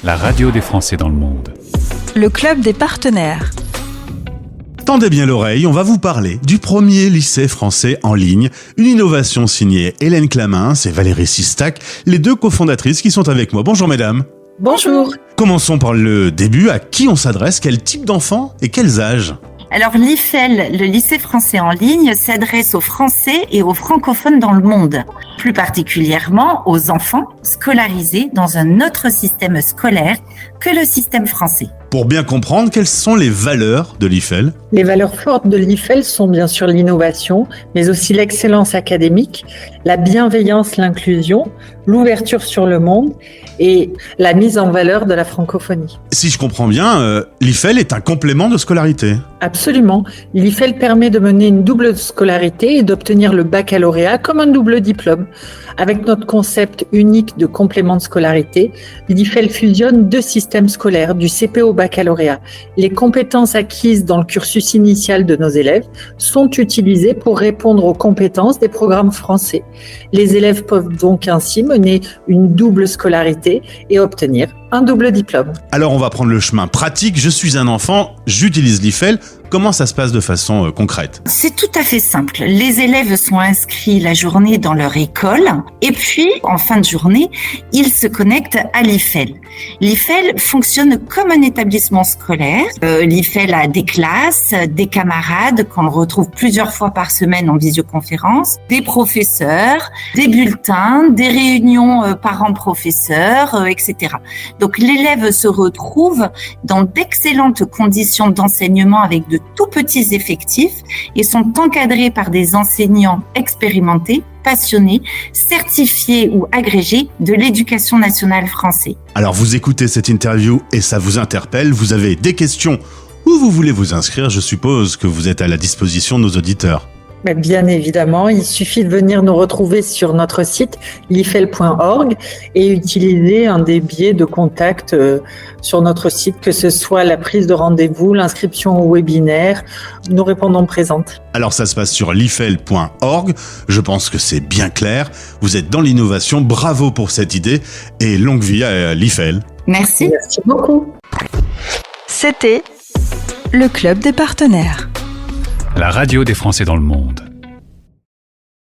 la radio des Français dans le monde. Le club des partenaires. Tendez bien l'oreille, on va vous parler du premier lycée français en ligne, une innovation signée Hélène Clamins et Valérie Sistac, les deux cofondatrices qui sont avec moi. Bonjour mesdames. Bonjour. Commençons par le début. À qui on s'adresse? Quel type d'enfants et quels âges? Alors l'IFEL, le lycée français en ligne, s'adresse aux Français et aux francophones dans le monde, plus particulièrement aux enfants scolarisés dans un autre système scolaire que le système français. Pour bien comprendre, quelles sont les valeurs de l'IFEL? Les valeurs fortes de l'IFEL sont bien sûr l'innovation, mais aussi l'excellence académique, la bienveillance, l'inclusion, l'ouverture sur le monde et la mise en valeur de la francophonie. Si je comprends bien, l'IFEL est un complément de scolarité. Absolument. L'IFEL permet de mener une double scolarité et d'obtenir le baccalauréat comme un double diplôme. Avec notre concept unique de complément de scolarité, l'IFEL fusionne deux systèmes scolaires, du CP au baccalauréat. Les compétences acquises dans le cursus initial de nos élèves sont utilisées pour répondre aux compétences des programmes français. Les élèves peuvent donc ainsi mener une double scolarité et obtenir un double diplôme. Alors on va prendre le chemin pratique. Je suis un enfant, j'utilise l'IFEL. Comment ça se passe de façon concrète? C'est tout à fait simple. Les élèves sont inscrits la journée dans leur école et puis, en fin de journée, ils se connectent à l'IFEL. L'IFEL fonctionne comme un établissement scolaire. L'IFEL a des classes, des camarades qu'on retrouve plusieurs fois par semaine en visioconférence, des professeurs, des bulletins, des réunions parents-professeurs, etc. Donc l'élève se retrouve dans d'excellentes conditions d'enseignement avec de tout petits effectifs et sont encadrés par des enseignants expérimentés, passionnés, certifiés ou agrégés de l'Éducation nationale française. Alors vous écoutez cette interview et ça vous interpelle, vous avez des questions ou vous voulez vous inscrire, je suppose que vous êtes à la disposition de nos auditeurs. Bien évidemment, il suffit de venir nous retrouver sur notre site lifel.org et utiliser un des biais de contact sur notre site, que ce soit la prise de rendez-vous, l'inscription au webinaire, nous répondons présentes. Alors ça se passe sur lifel.org, je pense que c'est bien clair, vous êtes dans l'innovation, bravo pour cette idée et longue vie à l'IFEL. Merci. Merci beaucoup. C'était le club des partenaires. La radio des Français dans le monde.